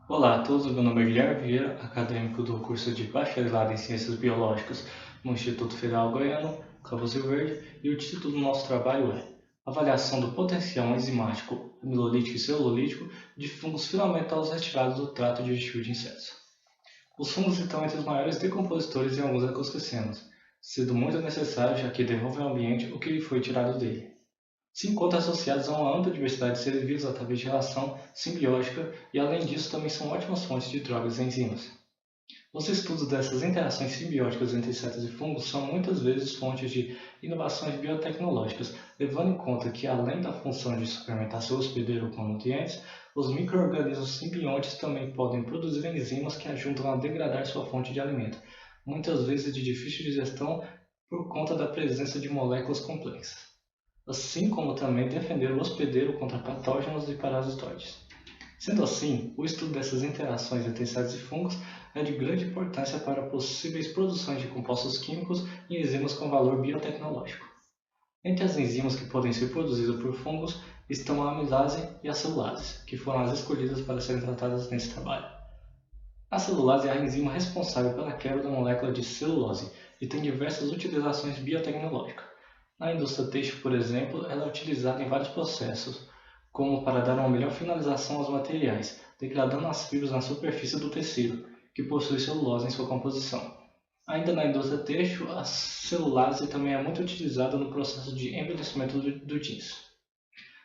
Olá a todos, meu nome é Guilherme Vieira, acadêmico do curso de Bacharelado em Ciências Biológicas no Instituto Federal Goiano, Campus Rio Verde, e o título do nosso trabalho é Avaliação do potencial enzimático, amilolítico e celulítico de fungos filamentosos retirados do trato digestivo de insetos. Os fungos estão entre os maiores decompositores em alguns ecossistemas, sendo muito necessário já que devolvem ao ambiente o que lhe foi tirado dele. Se encontram associados a uma ampla diversidade de seres vivos através de relação simbiótica e, além disso, também são ótimas fontes de drogas e enzimas. Os estudos dessas interações simbióticas entre insetos e fungos são muitas vezes fontes de inovações biotecnológicas, levando em conta que, além da função de suplementar seu hospedeiro com nutrientes, os micro-organismos simbiontes também podem produzir enzimas que ajudam a degradar sua fonte de alimento, muitas vezes de difícil digestão por conta da presença de moléculas complexas, assim como também defender o hospedeiro contra patógenos e parasitoides. Sendo assim, o estudo dessas interações entre insetos e fungos é de grande importância para possíveis produções de compostos químicos e enzimas com valor biotecnológico. Entre as enzimas que podem ser produzidas por fungos estão a amilase e a celulase, que foram as escolhidas para serem tratadas nesse trabalho. A celulase é a enzima responsável pela quebra da molécula de celulose e tem diversas utilizações biotecnológicas. Na indústria têxtil, por exemplo, ela é utilizada em vários processos, como para dar uma melhor finalização aos materiais, degradando as fibras na superfície do tecido, que possui celulose em sua composição. Ainda na indústria têxtil, a celulase também é muito utilizada no processo de envelhecimento do jeans.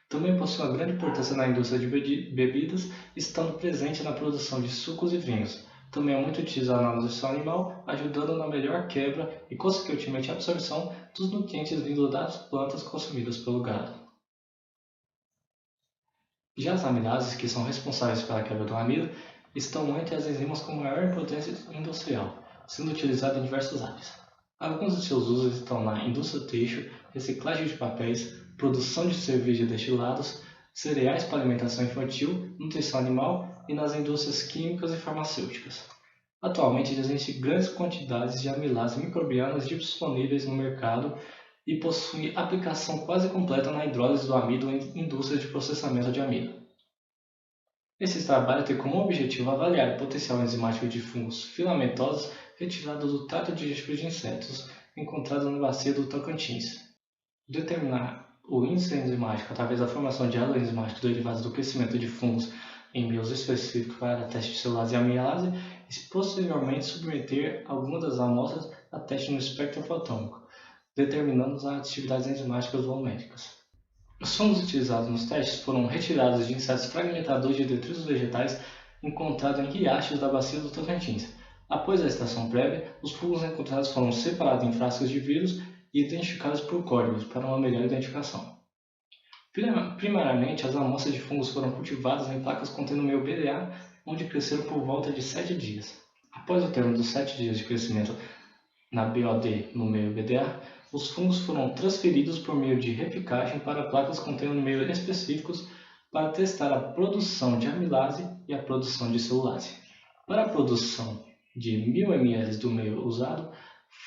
Também possui uma grande importância na indústria de bebidas, estando presente na produção de sucos e vinhos. Também é muito utilizado na nutrição animal, ajudando na melhor quebra e, consequentemente, absorção dos nutrientes vindos das plantas consumidas pelo gado. Já as amilases, que são responsáveis pela quebra do amido, estão entre as enzimas com maior importância industrial, sendo utilizadas em diversas áreas. Alguns de seus usos estão na indústria têxtil, reciclagem de papéis, produção de cerveja e destilados, cereais para alimentação infantil, nutrição animal e nas indústrias químicas e farmacêuticas. Atualmente existem grandes quantidades de amilases microbianas disponíveis no mercado e possui aplicação quase completa na hidrólise do amido em indústrias de processamento de amido. Esse trabalho tem como objetivo avaliar o potencial enzimático de fungos filamentosos retirados do trato digestivo de insetos encontrados na bacia do Tocantins, determinar o índice enzimático através da formação de aloenzimáticos derivados do crescimento de fungos em meios específicos para teste de celulase e amilase e posteriormente submeter algumas das amostras a teste no espectro fotônico, determinando as atividades enzimáticas volumétricas. Os fungos utilizados nos testes foram retirados de insetos fragmentadores de detritos vegetais encontrados em riachos da bacia do Tocantins. Após a extração prévia, os fungos encontrados foram separados em frascos de vírus e identificados por códigos para uma melhor identificação. Primariamente, as amostras de fungos foram cultivadas em placas contendo meio BDA, onde cresceram por volta de 7 dias. Após o término dos 7 dias de crescimento na BOD no meio BDA, os fungos foram transferidos por meio de repicagem para placas contendo meios específicos para testar a produção de amilase e a produção de celulase. Para a produção de 1000 ml do meio usado,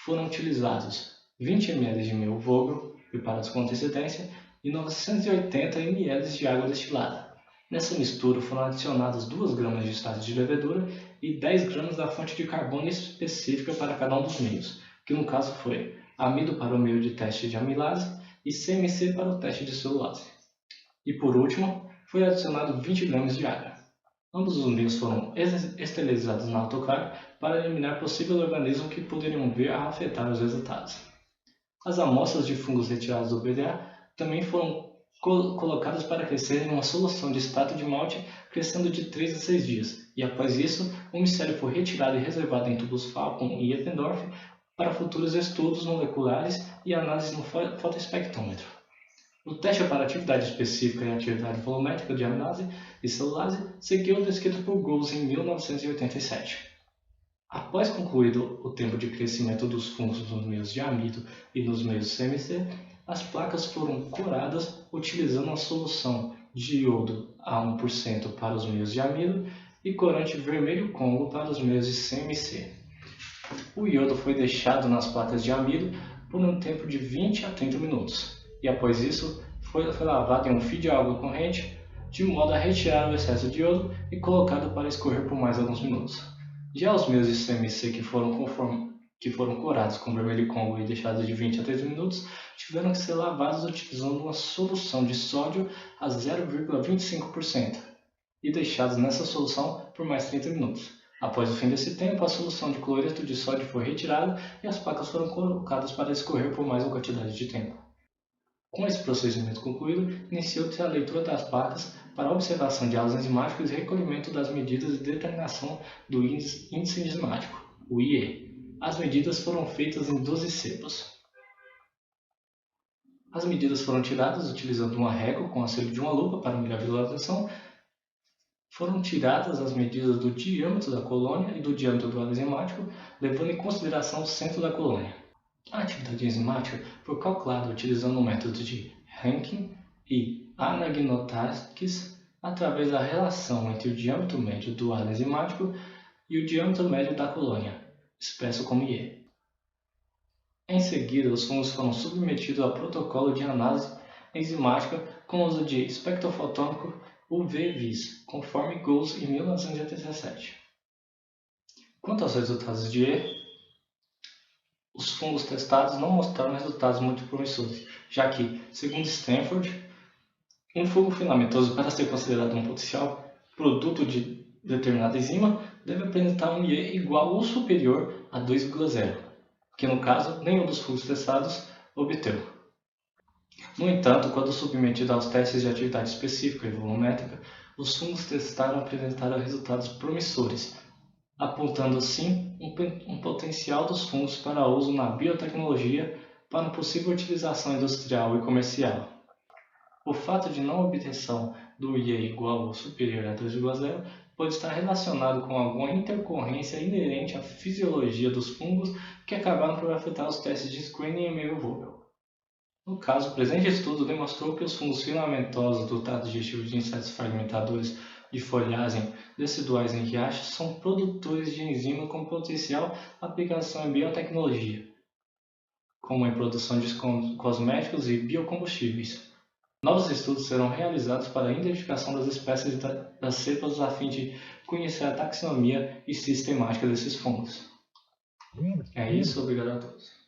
foram utilizados 20 ml de meio Vogel, preparados com antecedência, e 980 ml de água destilada. Nessa mistura foram adicionadas 2 gramas de extrato de levedura e 10 gramas da fonte de carbono específica para cada um dos meios, que no caso foi amido para o meio de teste de amilase e CMC para o teste de celulase. E por último, foi adicionado 20 gramas de água. Ambos os meios foram esterilizados na autoclave para eliminar possíveis organismos que poderiam vir a afetar os resultados. As amostras de fungos retirados do BDA também foram colocadas para crescer em uma solução de extrato de malte, crescendo de 3 a 6 dias, e após isso, o micélio foi retirado e reservado em tubos Falcon e Eppendorf para futuros estudos moleculares e análise no fotoespectrômetro. O teste para atividade específica e atividade volumétrica de amilase e celulase seguiu o descrito por Groves em 1987. Após concluído o tempo de crescimento dos fungos nos meios de amido e nos meios CMC, as placas foram coradas utilizando a solução de iodo a 1% para os meios de amido e corante vermelho Congo para os meios de CMC. O iodo foi deixado nas placas de amido por um tempo de 20 a 30 minutos e após isso foi lavado em um fio de água corrente de modo a retirar o excesso de iodo e colocado para escorrer por mais alguns minutos. Já os meios de CMC que foram corados com vermelho Congo e deixados de 20 a 30 minutos tiveram que ser lavados utilizando uma solução de sódio a 0,25% e deixados nessa solução por mais 30 minutos. Após o fim desse tempo, a solução de cloreto de sódio foi retirada e as placas foram colocadas para escorrer por mais uma quantidade de tempo. Com esse procedimento concluído, iniciou-se a leitura das placas para a observação de alos enzimáticos e recolhimento das medidas de determinação do índice enzimático, o IE. As medidas foram feitas em 12 cepas. As medidas foram tiradas utilizando uma régua com auxílio de uma lupa para melhor visualização. Foram tiradas as medidas do diâmetro da colônia e do diâmetro do alo enzimático, levando em consideração o centro da colônia. A atividade enzimática foi calculada utilizando o método de Rankine e Anagnotakis através da relação entre o diâmetro médio do alo enzimático e o diâmetro médio da colônia, expresso como IE. Em seguida, os fungos foram submetidos a protocolo de análise enzimática com o uso de espectrofotônico UV-Vis, conforme Gouss em 1987. Quanto aos resultados de IE, os fungos testados não mostraram resultados muito promissores, já que, segundo Stanford, um fungo filamentoso, para ser considerado um potencial produto de determinada enzima, deve apresentar um IE igual ou superior a 2,0, que no caso nenhum dos fungos testados obteve. No entanto, quando submetido aos testes de atividade específica e volumétrica, os fungos testados apresentaram resultados promissores, apontando assim um potencial dos fungos para uso na biotecnologia para uma possível utilização industrial e comercial. O fato de não obtenção do IE igual ou superior a 2,0 pode estar relacionado com alguma intercorrência inerente à fisiologia dos fungos que acabaram por afetar os testes de screening em meio Vogel. No caso, o presente estudo demonstrou que os fungos filamentosos do trato digestivo de insetos fragmentadores de folhagem deciduais em riachos são produtores de enzima com potencial aplicação em biotecnologia, como em produção de cosméticos e biocombustíveis. Novos estudos serão realizados para a identificação das espécies das cepas a fim de conhecer a taxonomia e sistemática desses fungos. É isso, obrigado a todos.